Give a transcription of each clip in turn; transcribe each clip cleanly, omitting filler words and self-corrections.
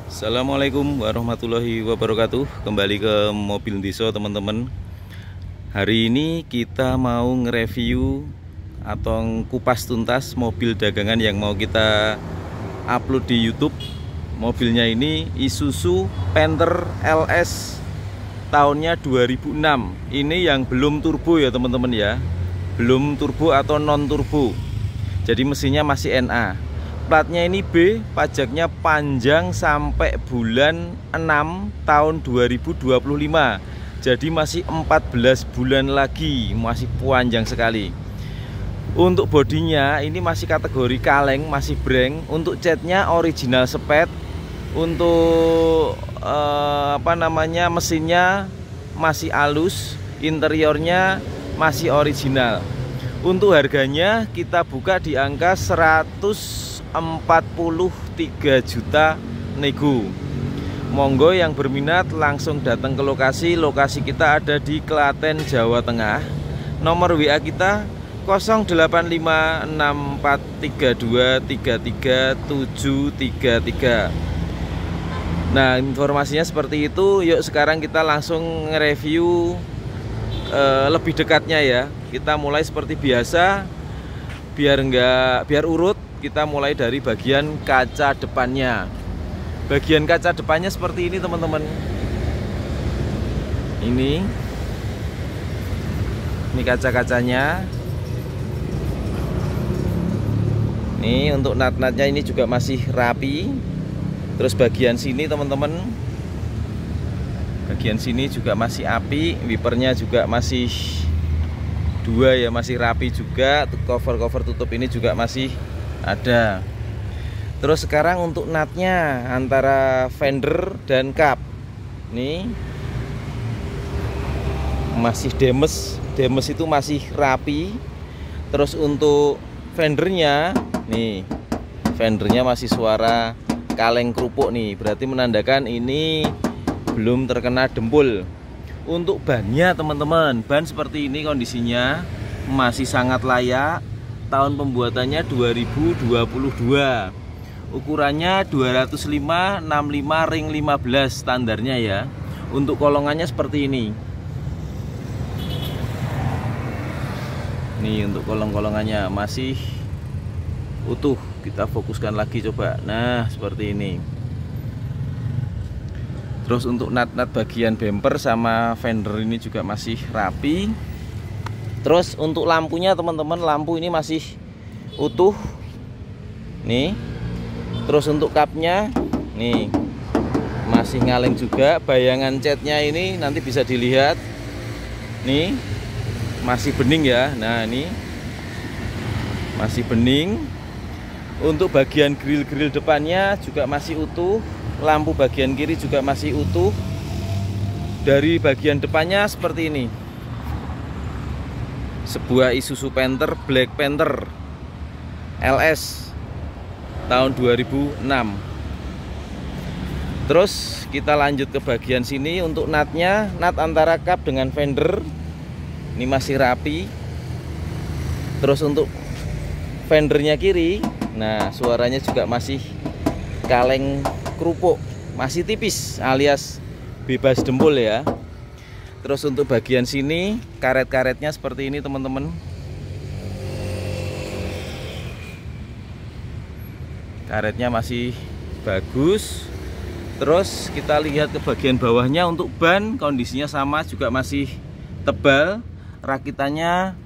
Assalamualaikum warahmatullahi wabarakatuh. Kembali ke Mobil Ndiso teman-teman. Hari ini kita mau nge-review atau kupas tuntas mobil dagangan yang mau kita upload di YouTube. Mobilnya ini Isuzu Panther LS tahunnya 2006. Ini yang belum turbo ya teman-teman ya. Belum turbo atau non turbo. Jadi mesinnya masih NA. Platnya ini B, pajaknya panjang sampai bulan 6 tahun 2025. Jadi masih 14 bulan lagi, masih panjang sekali. Untuk bodinya ini masih kategori kaleng, masih breng. Untuk catnya original spet. Untuk mesinnya masih halus, interiornya masih original. Untuk harganya kita buka di angka 143 juta nego. Monggo yang berminat langsung datang ke lokasi. Lokasi kita ada di Klaten, Jawa Tengah. Nomor WA kita 085643233733. Nah, informasinya seperti itu. Yuk sekarang kita langsung nge-review lebih dekatnya ya. Kita mulai seperti biasa, biar urut. Kita mulai dari bagian kaca depannya. Bagian kaca depannya seperti ini teman-teman. Ini kaca-kacanya. Nih untuk nat-natnya ini juga masih rapi. Terus bagian sini teman-teman, bagian sini juga masih api. Wipernya juga masih dua ya, masih rapi juga. Cover tutup ini juga masih ada. Terus sekarang untuk natnya antara fender dan kap, nih masih demes itu masih rapi. Terus untuk fendernya, nih fendernya masih suara kaleng kerupuk nih, berarti menandakan ini belum terkena dempul. Untuk bannya teman-teman, ban seperti ini kondisinya masih sangat layak. Tahun pembuatannya 2022. Ukurannya 205/65 ring 15 standarnya ya. Untuk kolongannya seperti ini. Nih untuk kolong-kolongannya masih utuh. Kita fokuskan lagi coba. Nah, seperti ini. Terus untuk nat-nat bagian bumper sama fender ini juga masih rapi. Terus untuk lampunya teman-teman, lampu ini masih utuh. Nih. Terus untuk kapnya, nih masih ngaleng juga. Bayangan catnya ini nanti bisa dilihat. Nih masih bening ya. Nah ini masih bening. Untuk bagian grill depannya juga masih utuh. Lampu bagian kiri juga masih utuh. Dari bagian depannya seperti ini. Sebuah Isuzu Panther Black Panther LS tahun 2006. Terus kita lanjut ke bagian sini. Untuk natnya, nat antara kap dengan fender ini masih rapi. Terus untuk fendernya kiri, nah suaranya juga masih kaleng kerupuk, masih tipis alias bebas dempul ya. Terus untuk bagian sini karet-karetnya seperti ini teman-teman. Karetnya masih bagus. Terus kita lihat ke bagian bawahnya. Untuk ban kondisinya sama, juga masih tebal. Rakitannya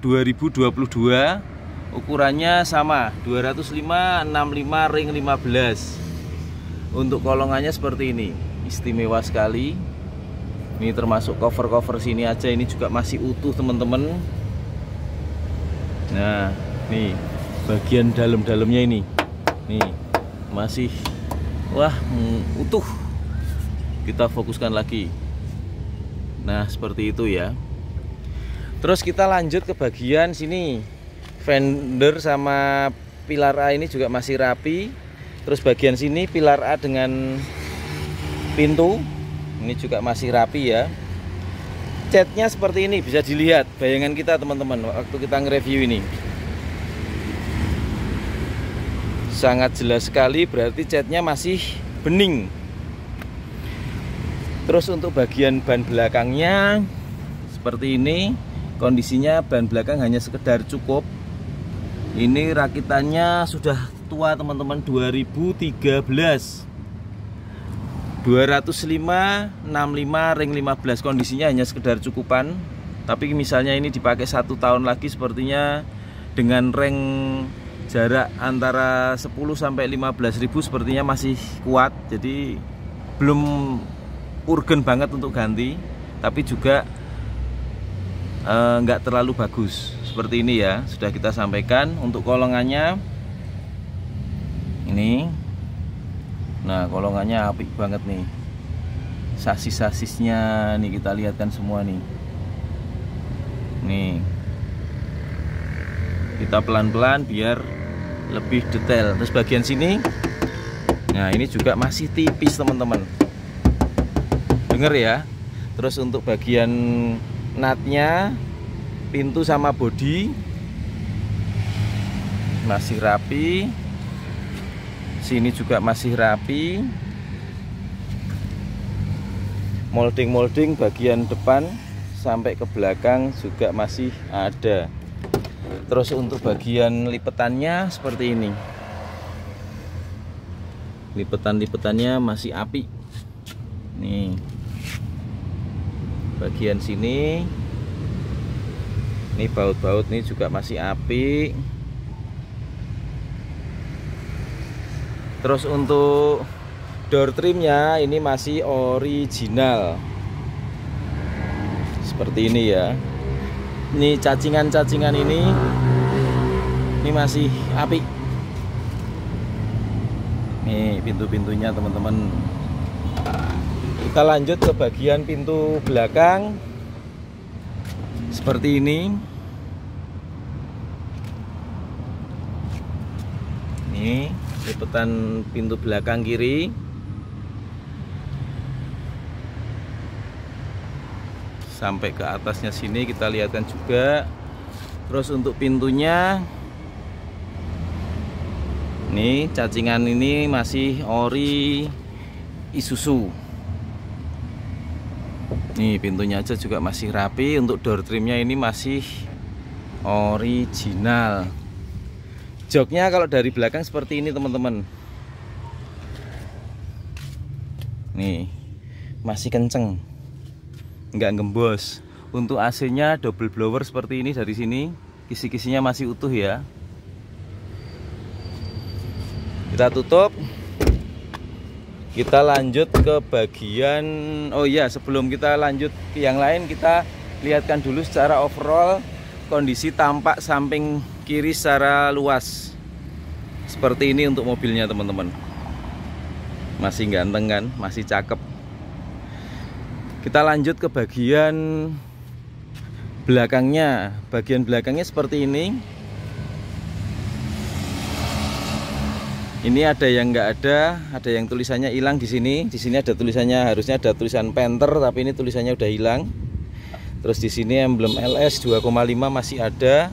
2022. Ukurannya sama 205/65 ring 15. Untuk kolongannya seperti ini. Istimewa sekali. Ini termasuk cover sini aja, ini juga masih utuh teman-teman. Nah, nih bagian dalam-dalamnya ini. Nih, masih utuh. Kita fokuskan lagi. Nah, seperti itu ya. Terus kita lanjut ke bagian sini. Fender sama pilar A ini juga masih rapi. Terus bagian sini pilar A dengan pintu ini juga masih rapi ya. Catnya seperti ini, bisa dilihat bayangan kita teman-teman waktu kita nge-review ini. Sangat jelas sekali, berarti catnya masih bening. Terus untuk bagian ban belakangnya seperti ini. Kondisinya ban belakang hanya sekedar cukup. Ini rakitannya sudah tua teman-teman, 2013 205 65 ring 15. Kondisinya hanya sekedar cukupan. Tapi misalnya ini dipakai 1 tahun lagi, sepertinya dengan ring jarak antara 10 sampai 15.000 sepertinya masih kuat. Jadi belum urgen banget untuk ganti, tapi juga nggak terlalu bagus. Seperti ini ya, sudah kita sampaikan. Untuk kolongannya ini, nah kolongannya apik banget nih. Sasis-sasisnya nih kita lihatkan semua nih. Nih kita pelan-pelan biar lebih detail. Terus bagian sini, nah ini juga masih tipis teman-teman, denger ya. Terus untuk bagian natnya, pintu sama bodi masih rapi. Sini juga masih rapi. Molding-molding bagian depan sampai ke belakang juga masih ada. Terus untuk bagian lipetannya seperti ini. Lipetan-lipetannya masih apik. Nih. Bagian sini. Ini baut-baut ini juga masih apik. Terus untuk door trimnya ini masih original. Seperti ini ya. Ini cacingan-cacingan ini masih apik. Nih pintu-pintunya teman-teman. Kita lanjut ke bagian pintu belakang. Seperti ini. Nih lipetan pintu belakang kiri. Sampai ke atasnya sini kita lihatkan juga. Terus untuk pintunya, nih cacingan ini masih ori Isuzu. Nih pintunya aja juga masih rapi. Untuk door trimnya ini masih original. Joknya kalau dari belakang seperti ini teman-teman. Nih masih kenceng, nggak gembos. Untuk AC-nya double blower seperti ini dari sini. Kisi-kisinya masih utuh ya. Kita tutup. Kita lanjut ke bagian, oh iya, sebelum kita lanjut ke yang lain, kita lihatkan dulu secara overall kondisi tampak samping kiri secara luas. Seperti ini untuk mobilnya teman-teman. Masih ganteng kan, masih cakep. Kita lanjut ke bagian belakangnya. Bagian belakangnya seperti ini. Ini ada yang nggak ada yang tulisannya hilang di sini. Di sini ada tulisannya, harusnya ada tulisan Panther, tapi ini tulisannya udah hilang. Terus di sini emblem LS 2,5 masih ada.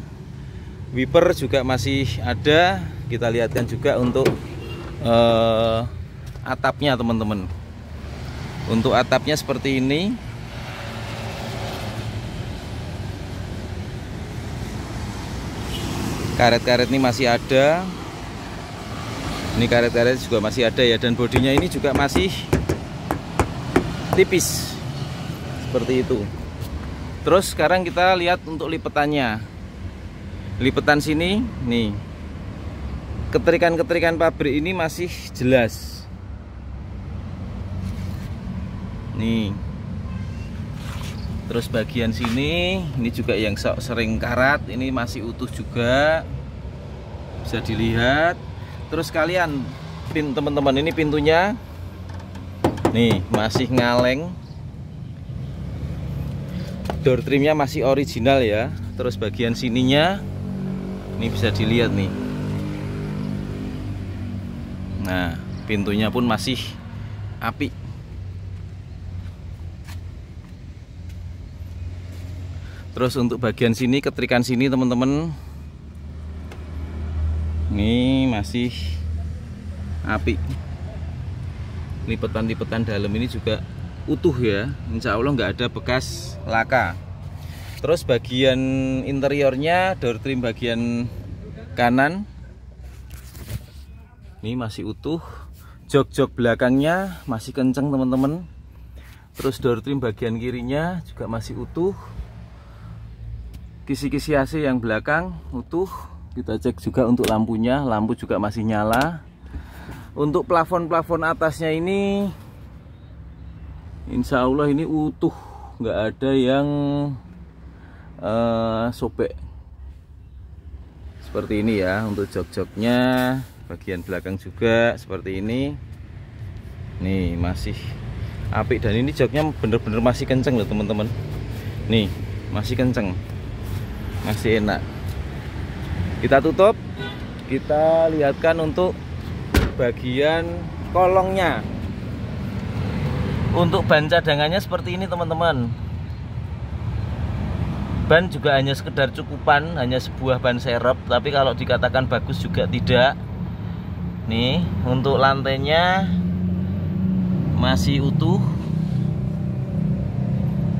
Wiper juga masih ada. Kita lihatkan juga untuk atapnya teman-teman. Untuk atapnya seperti ini. Karet-karet ini masih ada. Ini karet-karet juga masih ada ya. Dan bodinya ini juga masih tipis. Seperti itu. Terus sekarang kita lihat untuk lipetannya. Lipetan sini nih, keterikan-keterikan pabrik ini masih jelas. Nih. Terus bagian sini ini juga yang sering karat, ini masih utuh juga, bisa dilihat. Terus kalian teman-teman, ini pintunya nih masih ngaleng. Door trimnya masih original ya. Terus bagian sininya ini bisa dilihat nih. Nah, pintunya pun masih apik. Terus untuk bagian sini, ketrikan sini teman-teman, ini masih apik. lipetan-lipetan dalam ini juga utuh ya, insya Allah nggak ada bekas laka. Terus bagian interiornya, door trim bagian kanan ini masih utuh, jok-jok belakangnya masih kenceng teman-teman. Terus door trim bagian kirinya juga masih utuh, kisi-kisi AC yang belakang utuh. Kita cek juga untuk lampunya, lampu juga masih nyala. Untuk plafon-plafon atasnya ini insya Allah ini utuh, nggak ada yang sobek seperti ini ya. Untuk jok-joknya bagian belakang juga seperti ini. Nih masih apik, dan ini joknya bener-bener masih kenceng loh teman-teman. Nih masih kenceng, masih enak. Kita tutup, kita lihatkan untuk bagian kolongnya. Untuk ban cadangannya seperti ini teman-teman. Ban juga hanya sekedar cukupan, hanya sebuah ban serep, tapi kalau dikatakan bagus juga tidak. Nih untuk lantainya masih utuh.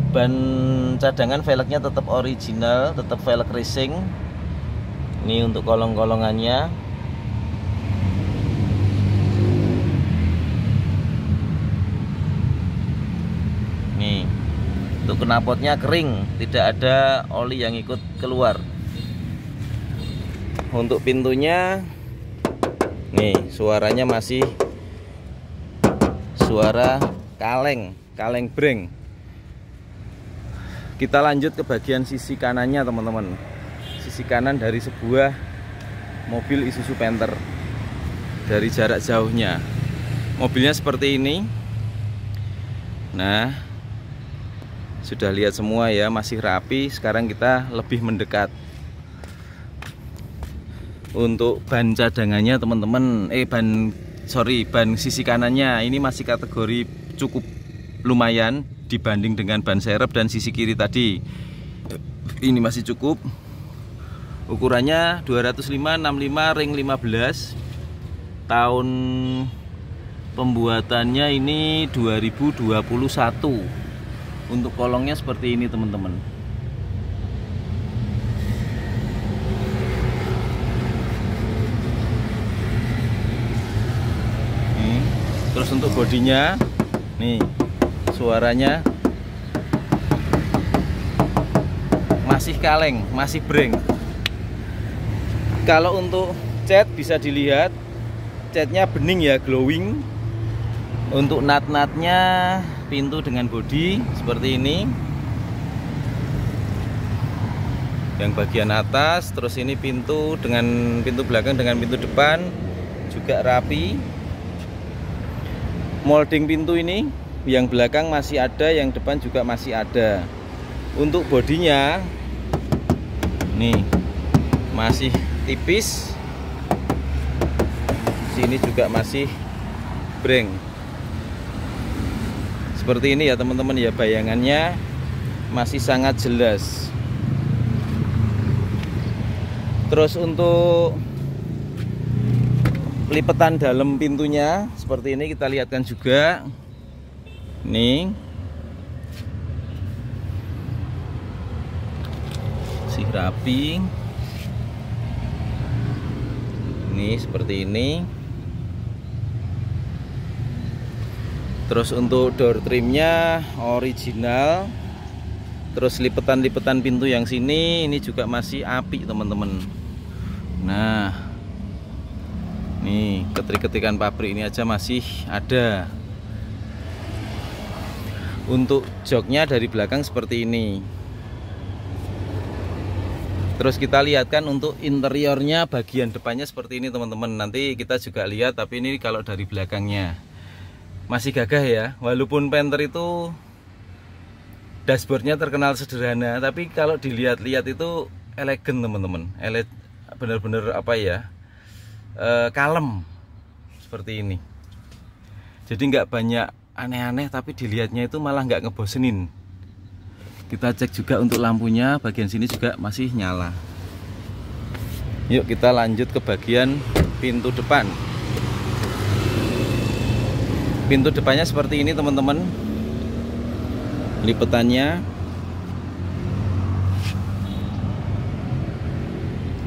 Ban cadangan velgnya tetap original, tetap velg racing. Ini untuk kolong-kolongannya. Nih untuk knalpotnya kering, tidak ada oli yang ikut keluar. Untuk pintunya nih suaranya masih suara kaleng breng. Kita lanjut ke bagian sisi kanannya teman-teman. Sisi kanan dari sebuah mobil Isuzu Panther. Dari jarak jauhnya mobilnya seperti ini. Nah sudah lihat semua ya, masih rapi. Sekarang kita lebih mendekat. Untuk ban cadangannya teman-teman, ban sisi kanannya ini masih kategori cukup lumayan dibanding dengan ban serep, dan sisi kiri tadi ini masih cukup. Ukurannya 205/65 ring 15. Tahun pembuatannya ini 2021. Untuk kolongnya seperti ini teman-teman. Terus untuk bodinya nih suaranya masih kaleng, masih breng. Kalau untuk cat bisa dilihat catnya bening ya, glowing. Untuk nat-natnya pintu dengan bodi seperti ini. Yang bagian atas, terus ini pintu dengan pintu belakang dengan pintu depan juga rapi. Molding pintu ini yang belakang masih ada, yang depan juga masih ada. Untuk bodinya nih masih tipis, sini juga masih breng. Seperti ini ya teman-teman ya, bayangannya masih sangat jelas. Terus untuk lipetan dalam pintunya seperti ini, kita lihatkan juga. Nih masih rapi. Ini seperti ini. Terus untuk door trimnya original. Terus lipetan-lipetan pintu yang sini ini juga masih apik teman-teman. Nah nih ketik-ketikan pabrik ini aja masih ada. Untuk joknya dari belakang seperti ini. Terus kita lihatkan untuk interiornya bagian depannya seperti ini teman-teman. Nanti kita juga lihat, tapi ini kalau dari belakangnya masih gagah ya. Walaupun Panther itu dashboardnya terkenal sederhana, tapi kalau dilihat-lihat itu elegan teman-teman. Bener-bener apa ya, kalem seperti ini. Jadi nggak banyak aneh-aneh, tapi dilihatnya itu malah nggak ngebosenin. Kita cek juga untuk lampunya, bagian sini juga masih nyala. Yuk kita lanjut ke bagian pintu depan. Pintu depannya seperti ini teman-teman, lipetannya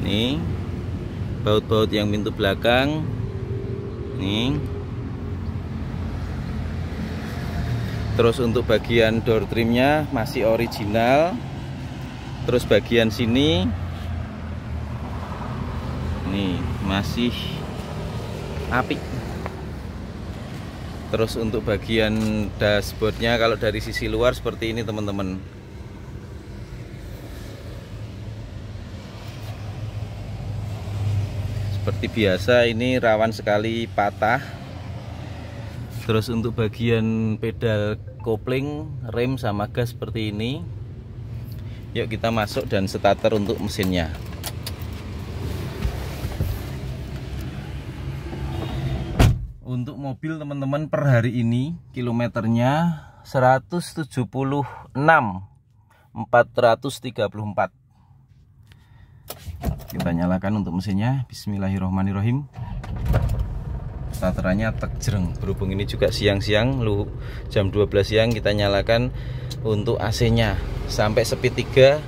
nih, baut-baut yang pintu belakang nih. Terus untuk bagian door trimnya masih original. Terus bagian sini nih masih apik. Terus untuk bagian dashboardnya kalau dari sisi luar seperti ini teman-teman. Seperti biasa ini rawan sekali patah. Terus untuk bagian pedal kopling, rem sama gas seperti ini. Yuk kita masuk dan starter untuk mesinnya. Untuk mobil teman-teman per hari ini kilometernya 176.434. Kita nyalakan untuk mesinnya. Bismillahirrohmanirrohim. Starterannya tek jereng. Berhubung ini juga siang-siang, jam 12 siang, kita nyalakan untuk AC-nya sampai speed 3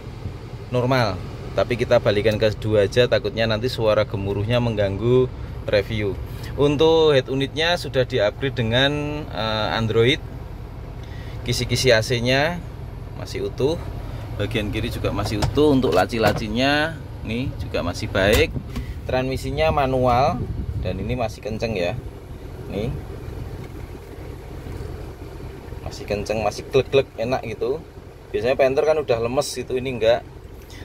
normal. Tapi kita balikan ke 2 aja, takutnya nanti suara gemuruhnya mengganggu review. Untuk head unitnya sudah di-upgrade dengan Android. Kisi-kisi AC-nya masih utuh. Bagian kiri juga masih utuh. Untuk laci-lacinya nih juga masih baik. Transmisinya manual dan ini masih kenceng ya. Nih. Masih kenceng, masih glek-glek, enak gitu. Biasanya Panther kan udah lemes gitu, ini enggak.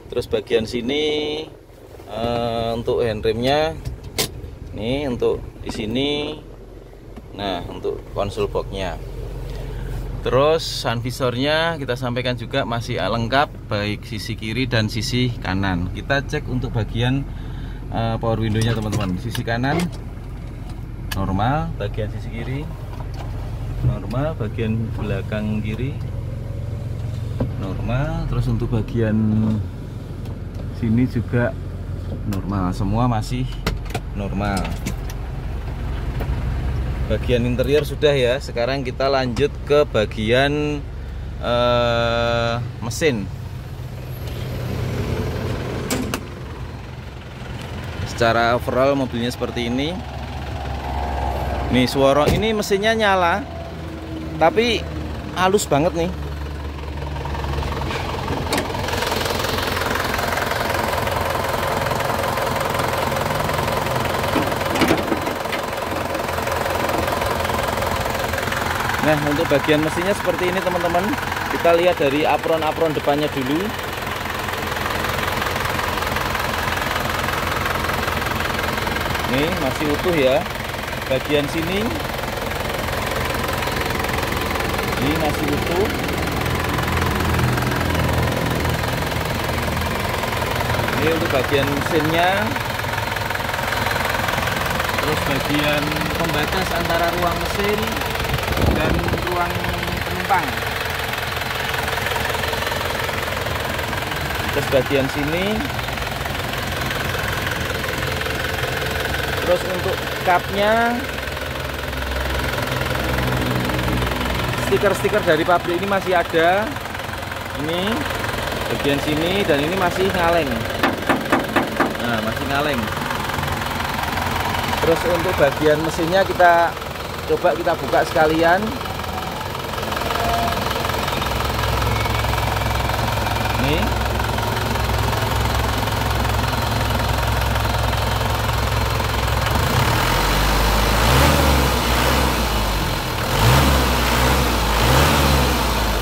Terus bagian sini untuk handremnya nih, untuk di sini. Nah, untuk konsol boxnya. Terus sun visornya kita sampaikan juga masih lengkap, baik sisi kiri dan sisi kanan. Kita cek untuk bagian power window-nya teman-teman. Sisi kanan normal, bagian sisi kiri normal, bagian belakang kiri normal. Terus untuk bagian sini juga normal, semua masih normal. Bagian interior sudah ya. Sekarang kita lanjut ke bagian mesin. Secara overall mobilnya seperti ini. Nih suara ini, mesinnya nyala tapi halus banget nih. Nah, untuk bagian mesinnya seperti ini teman-teman. Kita lihat dari apron-apron depannya dulu. Nih masih utuh ya. Bagian sini ini masih utuh. Ini untuk bagian mesinnya. Terus bagian pembatas antara ruang mesin dan ruang penumpang. Terus bagian sini. Terus untuk cupnya, stiker-stiker dari pabrik ini masih ada. Ini bagian sini dan ini masih ngaleng. Nah, masih ngaleng. Terus untuk bagian mesinnya kita coba kita buka sekalian. Nih.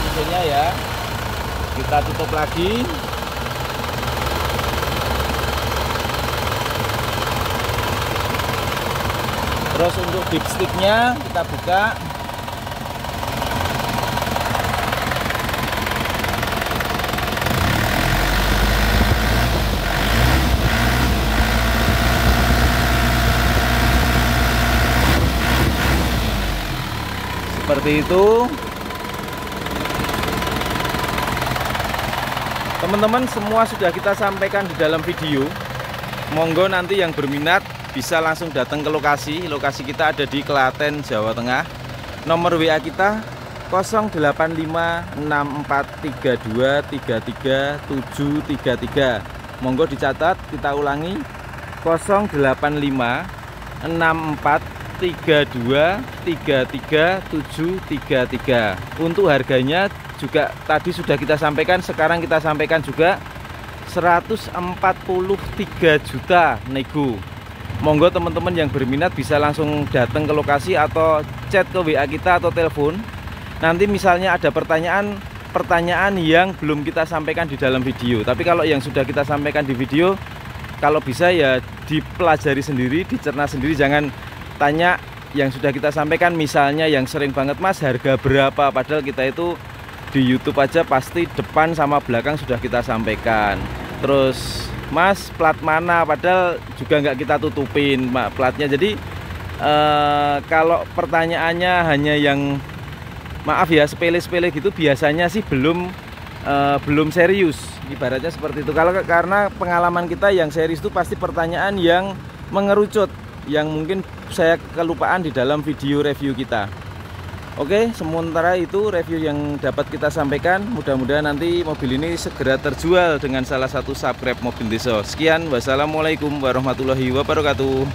Mesinnya ya. Kita tutup lagi. Terus untuk dipsticknya kita buka. Seperti itu. Teman-teman, semua sudah kita sampaikan di dalam video. Monggo nanti yang berminat bisa langsung datang ke lokasi. Lokasi kita ada di Klaten, Jawa Tengah. Nomor WA kita 085643233733. Monggo dicatat, kita ulangi 085643233733. Untuk harganya juga tadi sudah kita sampaikan, sekarang kita sampaikan juga 143 juta nego. Monggo teman-teman yang berminat bisa langsung datang ke lokasi atau chat ke WA kita atau telepon. Nanti misalnya ada pertanyaan yang belum kita sampaikan di dalam video. Tapi kalau yang sudah kita sampaikan di video, kalau bisa ya dipelajari sendiri, dicerna sendiri. Jangan tanya yang sudah kita sampaikan. Misalnya yang sering banget, Mas harga berapa? Padahal kita itu di YouTube aja pasti depan sama belakang sudah kita sampaikan. Terus Mas plat mana, padahal juga nggak kita tutupin platnya. Jadi kalau pertanyaannya hanya yang maaf ya sepele-sepele gitu, biasanya sih belum serius, ibaratnya seperti itu. Karena pengalaman kita yang serius itu pasti pertanyaan yang mengerucut, yang mungkin saya kelupaan di dalam video review kita. Oke, sementara itu review yang dapat kita sampaikan. Mudah-mudahan nanti mobil ini segera terjual dengan salah satu subscribe Mobil Desa. Sekian, wassalamualaikum warahmatullahi wabarakatuh.